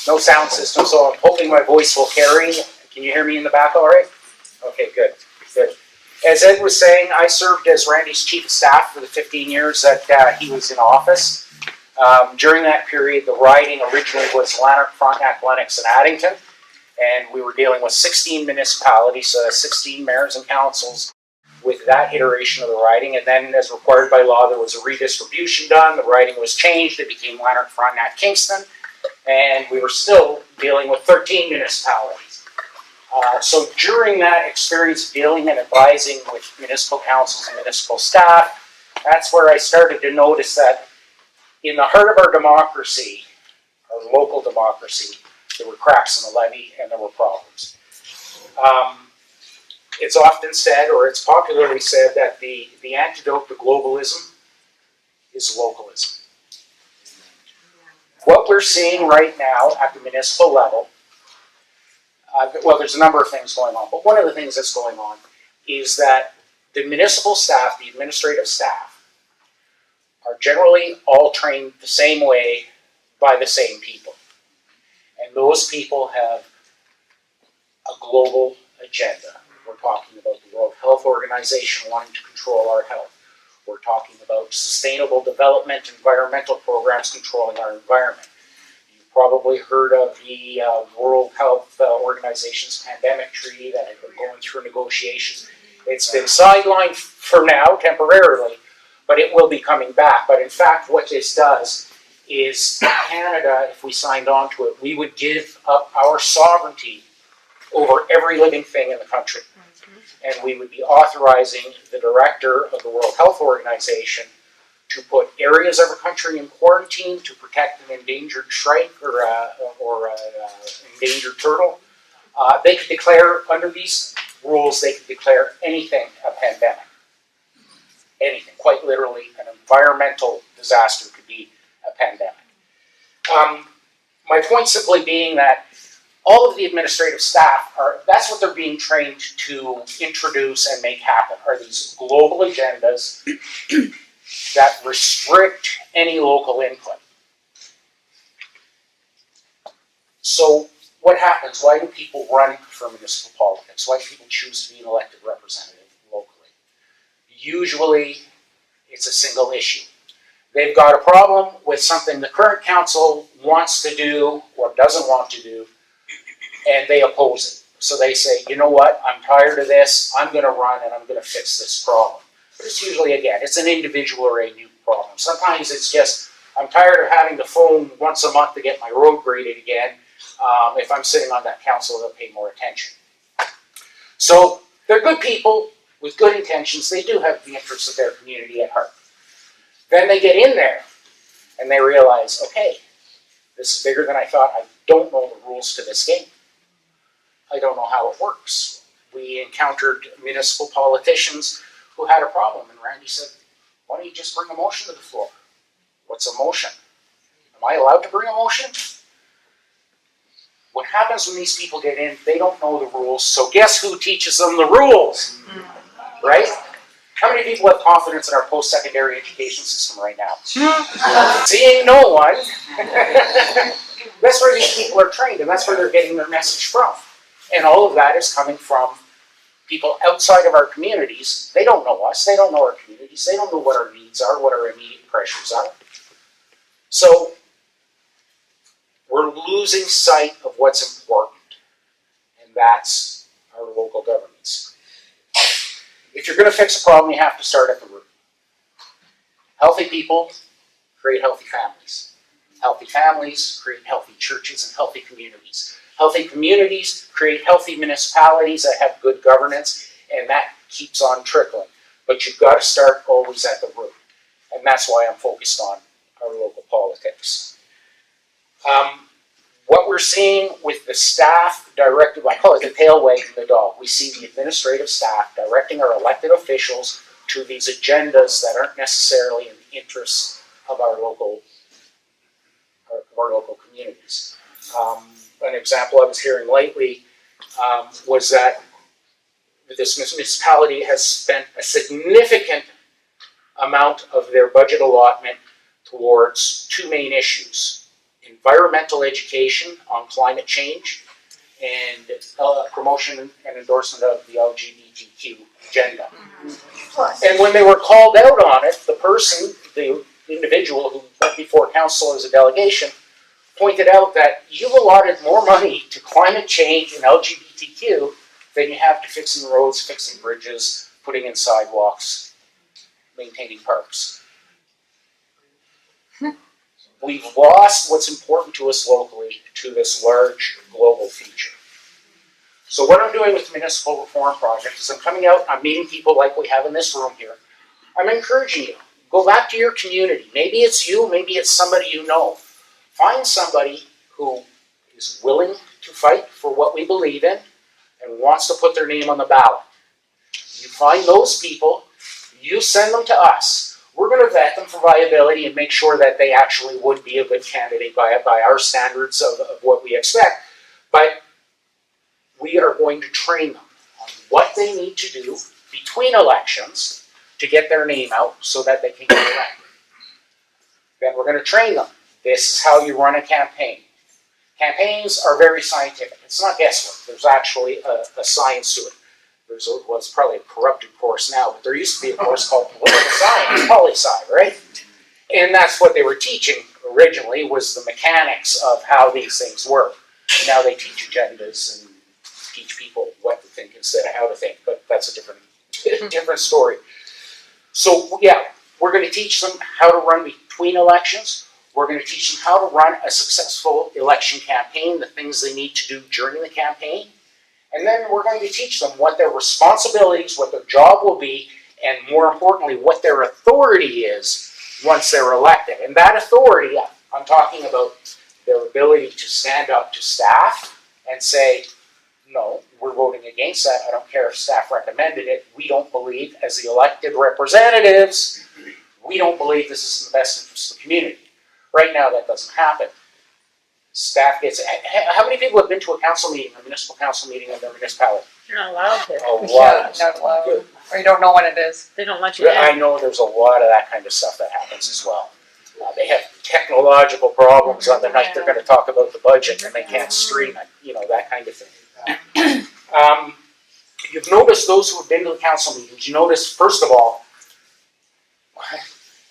No sound system, so I'm hoping my voice will carry. Can you hear me in the back all right? Okay, good, good. As Ed was saying, I served as Randy's chief of staff for the 15 years that he was in office. During that period, the riding originally was Lanark, Frontenac, Lennox, and Addington, and we were dealing with 16 municipalities, 16 mayors and councils with that iteration of the riding, and then as required by law, there was a redistribution done, the riding was changed, it became Lanark, Frontenac, Kingston, and we were still dealing with 13 municipalities. So during that experience of dealing and advising with municipal councils and municipal staff, that's where I started to notice that in the heart of our democracy, our local democracy, there were cracks in the levee and there were problems. It's often said, or it's popularly said, that the antidote to globalism is localism. What we're seeing right now at the municipal level, well, there's a number of things going on, but one of the things that's going on is that the municipal staff, the administrative staff, are generally all trained the same way by the same people. And those people have a global agenda. We're talking about the World Health Organization wanting to control our health. We're talking about sustainable development, environmental programs controlling our environment. You've probably heard of the World Health Organization's pandemic treaty that has been going through negotiations. It's been sidelined for now, temporarily, but it will be coming back. But in fact, what this does is Canada, if we signed on to it, we would give up our sovereignty over every living thing in the country. And we would be authorizing the director of the World Health Organization to put areas of a country in quarantine to protect an endangered shrike or endangered turtle. They could declare, under these rules, they could declare anything a pandemic. Anything, quite literally, an environmental disaster could be a pandemic. My point simply being that all of the administrative staff that's what they're being trained to introduce and make happen, are these global agendas that restrict any local input. So what happens? Why do people run for municipal politics? Why do people choose to be an elected representative locally? Usually it's a single issue. They've got a problem with something the current council wants to do or doesn't want to do, and they oppose it. So they say, you know what, I'm tired of this, I'm going to run and I'm going to fix this problem. But it's usually, again, it's an individual or a new problem. Sometimes it's just, I'm tired of having to phone once a month to get my road graded again. If I'm sitting on that council, they'll pay more attention. So they're good people with good intentions. They do have the interests of their community at heart. Then they get in there and they realize, okay, this is bigger than I thought. I don't know the rules to this game. I don't know how it works. We encountered municipal politicians who had a problem, and Randy said, why don't you just bring a motion to the floor? What's a motion? Am I allowed to bring a motion? What happens when these people get in, they don't know the rules, so guess who teaches them the rules? Right? How many people have confidence in our post-secondary education system right now? Seeing no one. That's where these people are trained, and that's where they're getting their message from. And all of that is coming from people outside of our communities. They don't know us, they don't know our communities, they don't know what our needs are, what our immediate pressures are. So we're losing sight of what's important, and that's our local governments. If you're going to fix a problem, you have to start at the root. Healthy people create healthy families. Healthy families create healthy churches and healthy communities. Healthy communities create healthy municipalities that have good governance, and that keeps on trickling. But you've got to start always at the root. And that's why I'm focused on our local politics. What we're seeing with the staff directed, I call it the tail wagging the dog. We see the administrative staff directing our elected officials to these agendas that aren't necessarily in the interests of our local communities. An example I was hearing lately was that this municipality has spent a significant amount of their budget allotment towards two main issues: environmental education on climate change, and promotion and endorsement of the LGBTQ agenda. And when they were called out on it, the person, the individual who went before council as a delegation, pointed out that you've allotted more money to climate change and LGBTQ than you have to fixing roads, fixing bridges, putting in sidewalks, maintaining parks. We've lost what's important to us locally to this large global future. So what I'm doing with the Municipal Reform Project is I'm coming out, I'm meeting people like we have in this room here. I'm encouraging you, go back to your community. Maybe it's you, maybe it's somebody you know. Find somebody who is willing to fight for what we believe in and wants to put their name on the ballot. You find those people, you send them to us. We're going to vet them for viability and make sure that they actually would be a good candidate by our standards of what we expect. But we are going to train them on what they need to do between elections to get their name out so that they can get elected. Then we're going to train them. This is how you run a campaign. Campaigns are very scientific. It's not guesswork. There's actually a science to it. It's probably a corrupted course now, but there used to be a course called political science, poli-sci, right? And that's what they were teaching originally, was the mechanics of how these things work. Now they teach agendas and teach people what to think instead of how to think, but that's a different story. So yeah, we're going to teach them how to run between elections. We're going to teach them how to run a successful election campaign, the things they need to do during the campaign. And then we're going to teach them what their responsibilities, what their job will be, and more importantly, what their authority is once they're elected. And that authority, I'm talking about their ability to stand up to staff and say, no, we're voting against that. I don't care if staff recommended it. We don't believe, as the elected representatives, we don't believe this is in the best interest of the community. Right now, that doesn't happen. Staff gets. How many people have been to a council meeting, a municipal council meeting in their municipality? You're not allowed to. A lot. Yeah, not allowed. Or you don't know when it is. They don't let you in. I know there's a lot of that kind of stuff that happens as well. They have technological problems on the night they're going to talk about the budget and they can't stream it, you know, that kind of thing. You've noticed those who have been to the council meetings, you notice, first of all,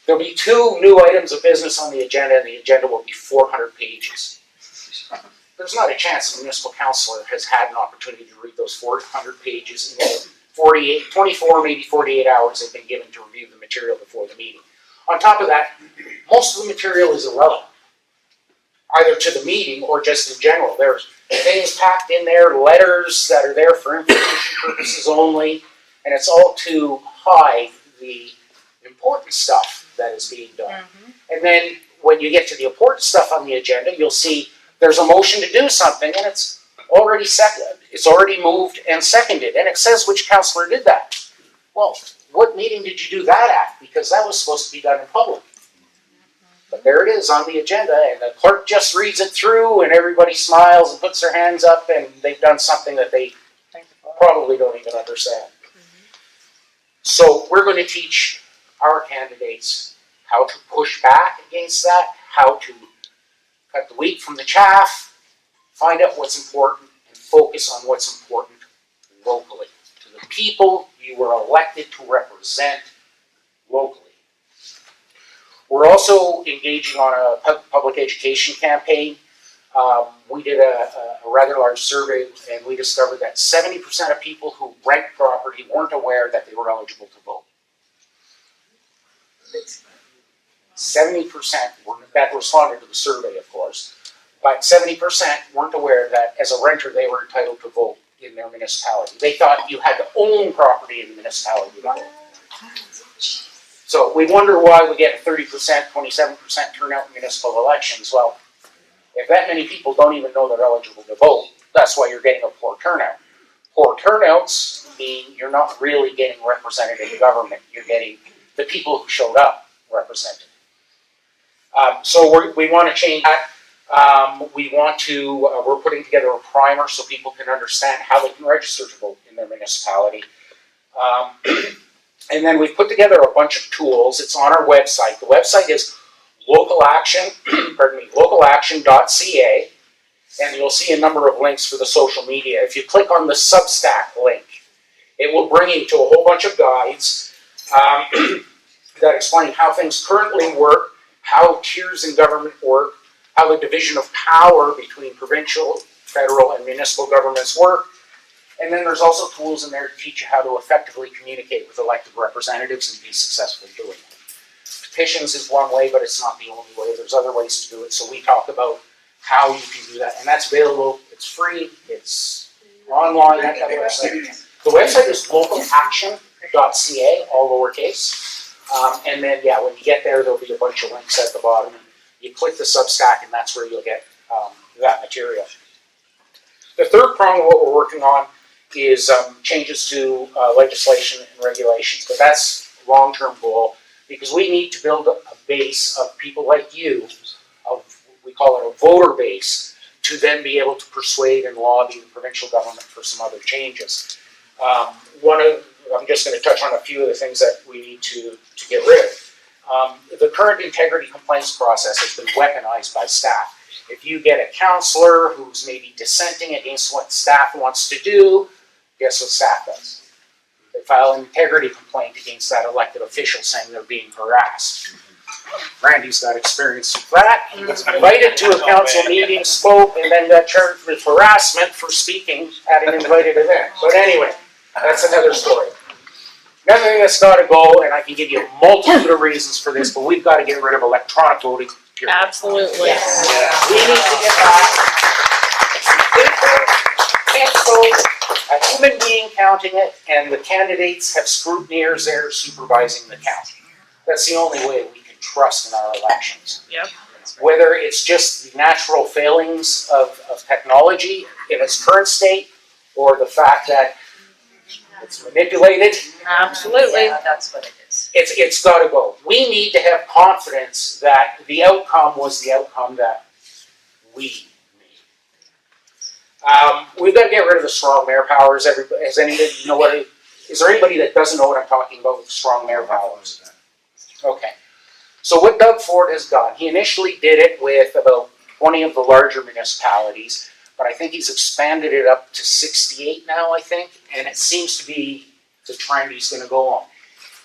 there'll be 2 new items of business on the agenda, and the agenda will be 400 pages. There's not a chance a municipal councillor has had an opportunity to read those 400 pages in the 24, maybe 48 hours they've been given to review the material before the meeting. On top of that, most of the material is irrelevant, either to the meeting or just in general. There's things packed in there, letters that are there for information purposes only, and it's all to hide the important stuff that is being done. And then when you get to the important stuff on the agenda, you'll see there's a motion to do something, and it's already moved and seconded, and it says which councillor did that. Well, what meeting did you do that at? Because that was supposed to be done in public. But there it is on the agenda, and the clerk just reads it through, and everybody smiles and puts their hands up, and they've done something that they probably don't even understand. So we're going to teach our candidates how to push back against that, how to cut the wheat from the chaff, find out what's important, and focus on what's important locally, to the people you were elected to represent locally. We're also engaging on a public education campaign. We did a rather large survey, and we discovered that 70% of people who rent property weren't aware that they were eligible to vote. 70% that responded to the survey, of course, but 70% weren't aware that as a renter they were entitled to vote in their municipality. They thought you had to own property in the municipality to vote. So we wonder why we get 30%, 27% turnout in municipal elections. Well, if that many people don't even know they're eligible to vote, that's why you're getting a poor turnout. Poor turnouts mean you're not really getting representative government. You're getting the people who showed up represented. So we want to change that. We're putting together a primer so people can understand how they can register to vote in their municipality. And then we've put together a bunch of tools. It's on our website. The website is local action, pardon me, localaction.ca, and you'll see a number of links for the social media. If you click on the Substack link, it will bring you to a whole bunch of guides that explain how things currently work, how tiers in government work, how the division of power between provincial, federal, and municipal governments work. And then there's also tools in there to teach you how to effectively communicate with elected representatives and be successful doing it. Petitions is one way, but it's not the only way. There's other ways to do it. So we talk about how you can do that. And that's available. It's free. It's online at that website. The website is localaction.ca, all lowercase. And then, yeah, when you get there, there'll be a bunch of links at the bottom. You click the Substack, and that's where you'll get that material. The third prong of what we're working on is changes to legislation and regulations. But that's a long-term goal, because we need to build a base of people like you, we call it a voter base, to then be able to persuade and lobby the provincial government for some other changes. I'm just going to touch on a few of the things that we need to get rid of. The current integrity complaints process has been weaponized by staff. If you get a councillor who's maybe dissenting against what staff wants to do, guess what staff does? They file an integrity complaint against that elected official saying they're being harassed. Randy's got experience with that. He was invited to a council meeting, spoke, and then got charged with harassment for speaking at an invited event. But anyway, that's another story. Another thing that's got to go, and I can give you a multitude of reasons for this, but we've got to get rid of electronic voting. Period. Absolutely. Yes. We need to get that. Can't vote. A human being counting it, and the candidates have scrutineers there supervising the count. That's the only way we can trust in our elections. Yep. Whether it's just the natural failings of technology in its current state, or the fact that it's manipulated. Absolutely. Yeah, that's what it is. It's got to go. We need to have confidence that the outcome was the outcome that we need. We've got to get rid of the strong mayor powers. Everybody, is there anybody that doesn't know what I'm talking about with strong mayor powers? Okay. So what Doug Ford has done, he initially did it with about 20 of the larger municipalities, but I think he's expanded it up to 68 now, I think, and it seems to be the trend he's going to go on.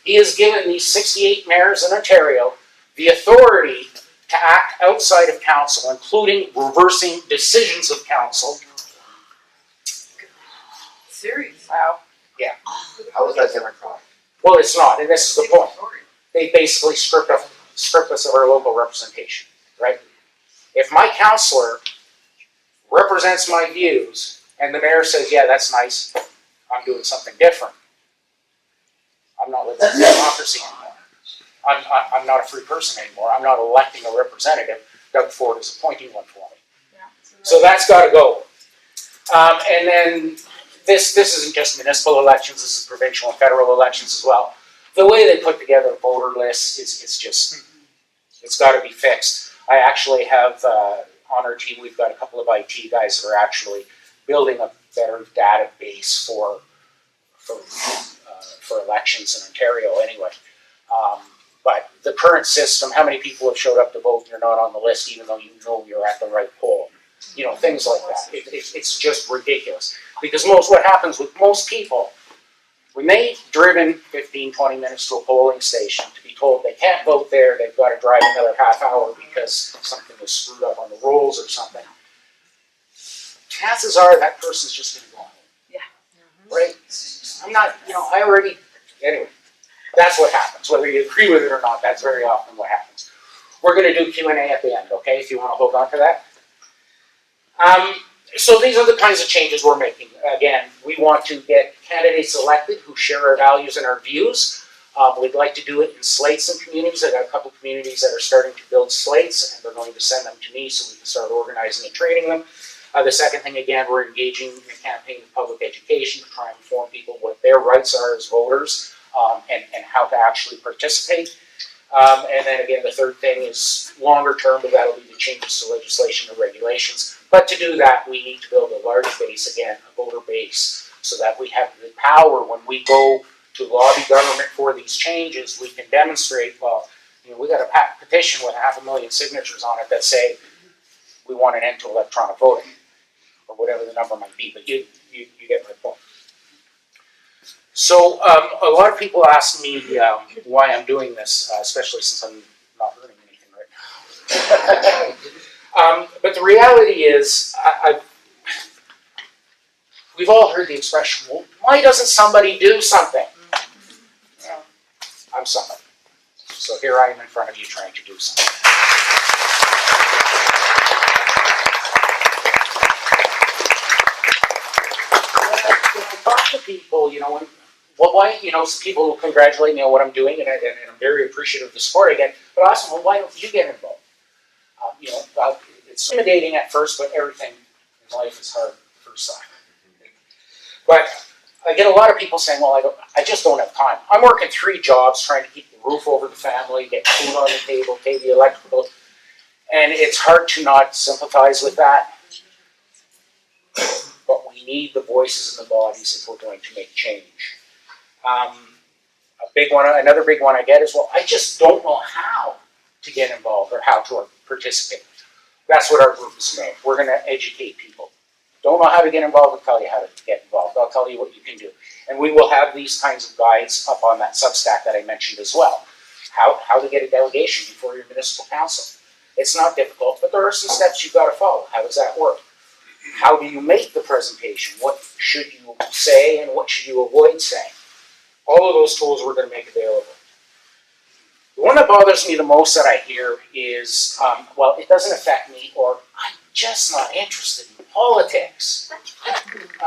He has given these 68 mayors in Ontario the authority to act outside of council, including reversing decisions of council. Serious. Wow. Yeah. How is that democratic? Well, it's not, and this is the point. They basically stripped us of our local representation, right? If my councillor represents my views, and the mayor says, yeah, that's nice, I'm doing something different, I'm not living in democracy anymore. I'm not a free person anymore. I'm not electing a representative. Doug Ford is appointing one for me. So that's got to go. And then this isn't just municipal elections, this is provincial and federal elections as well. The way they put together voter lists, it's got to be fixed. I actually have, on our team, we've got a couple of IT guys that are actually building a better database for elections in Ontario anyway. But the current system, how many people have showed up to vote and you're not on the list even though you know you're at the right poll? You know, things like that. It's just ridiculous. Because what happens with most people, when they've driven 15, 20 minutes to a polling station to be told they can't vote there, they've got to drive another half hour because something was screwed up on the rolls or something, chances are that person's just going to go home. Yeah. Right? I'm not, anyway, that's what happens. Whether you agree with it or not, that's very often what happens. We're going to do Q&A at the end, okay, if you want to hold on to that. So these are the kinds of changes we're making. Again, we want to get candidates elected who share our values and our views. We'd like to do it in slates and communities. I've got a couple of communities that are starting to build slates, and they're going to send them to me so we can start organizing and training them. The second thing, again, we're engaging in a campaign of public education to try and inform people what their rights are as voters and how to actually participate. And then again, the third thing is longer term, but that'll be the changes to legislation and regulations. But to do that, we need to build a large base, again, a voter base, so that we have the power when we go to lobby government for these changes, we can demonstrate, well, You know, we got a petition with 500,000 signatures on it that say we want an end to electronic voting, or whatever the number might be, but you get my point. So a lot of people ask me why I'm doing this, especially since I'm not earning anything right now. But the reality is, we've all heard the expression, well, why doesn't somebody do something? Well, I'm somebody. So here I am in front of you trying to do something. When I talk to people, why, people will congratulate me on what I'm doing, and I'm very appreciative of the support I get, but I ask them, well, why don't you get involved? It's intimidating at first, but everything in life is hard first time. But I get a lot of people saying, well, I just don't have time. I'm working 3 jobs trying to keep the roof over the family, get food on the table, pay the electrical, and it's hard to not sympathize with that. But we need the voices and the bodies if we're going to make change. Another big one I get is, well, I just don't know how to get involved or how to participate. That's what our group is about. We're going to educate people. Don't know how to get involved, we'll tell you how to get involved. I'll tell you what you can do. And we will have these kinds of guides up on that Substack that I mentioned as well. How to get a delegation before your municipal council. It's not difficult, but there are some steps you've got to follow. How does that work? How do you make the presentation? What should you say and what should you avoid saying? All of those tools we're going to make available. The one that bothers me the most that I hear is, well, it doesn't affect me, or I'm just not interested in politics.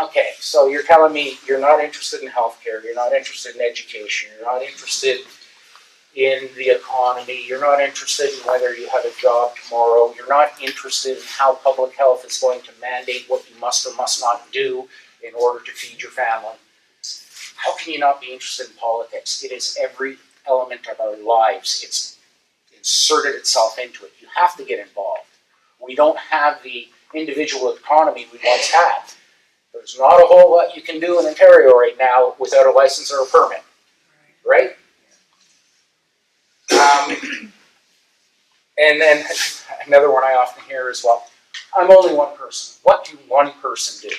Okay, so you're telling me you're not interested in healthcare, you're not interested in education, you're not interested in the economy, you're not interested in whether you have a job tomorrow, you're not interested in how public health is going to mandate what you must or must not do in order to feed your family. How can you not be interested in politics? It is every element of our lives. It's inserted itself into it. You have to get involved. We don't have the individual economy we once had. There's not a whole lot you can do in Ontario right now without a license or a permit, right? And then another one I often hear is, well, I'm only one person. What can one person do?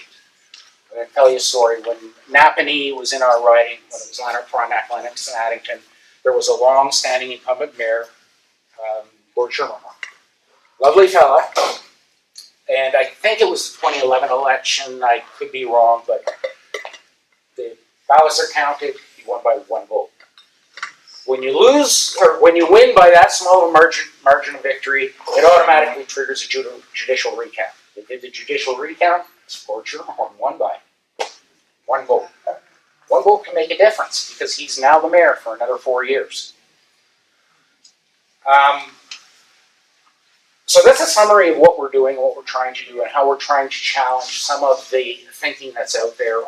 I'm going to tell you a story. When Napanee was in our riding, when it was Lanark, Frontenac, Lennox, and Addington, there was a long-standing incumbent mayor, Lord Sherman. Lovely fella. And I think it was the 2011 election. I could be wrong, but the ballots are counted. He won by 1 vote. When you lose, or when you win by that small of a margin of victory, it automatically triggers a judicial recount. They did the judicial recount. Lord Sherman won by 1 vote. 1 vote can make a difference because he's now the mayor for another 4 years. So that's a summary of what we're doing, what we're trying to do, and how we're trying to challenge some of the thinking that's out there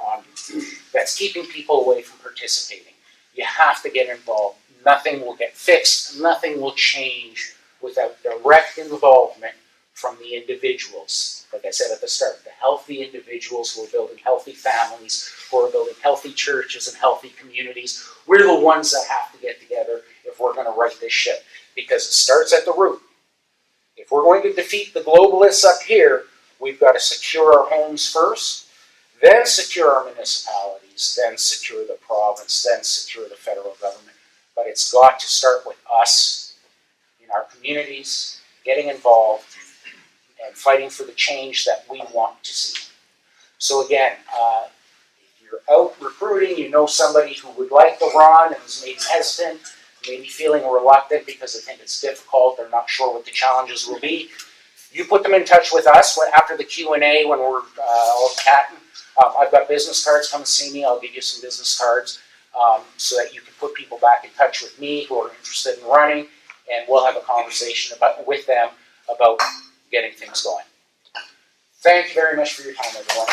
that's keeping people away from participating. You have to get involved. Nothing will get fixed. Nothing will change without direct involvement from the individuals. Like I said at the start, the healthy individuals who are building healthy families, who are building healthy churches and healthy communities. We're the ones that have to get together if we're going to right this ship, because it starts at the root. If we're going to defeat the globalists up here, we've got to secure our homes first, then secure our municipalities, then secure the province, then secure the federal government. But it's got to start with us in our communities, getting involved, and fighting for the change that we want to see. So again, if you're out recruiting, you know somebody who would like to run and is maybe hesitant, maybe feeling reluctant because they think it's difficult, they're not sure what the challenges will be, you put them in touch with us after the Q&A when we're all chatting. I've got business cards, come and see me, I'll give you some business cards so that you can put people back in touch with me who are interested in running, and we'll have a conversation with them about getting things going. Thank you very much for your time, everyone.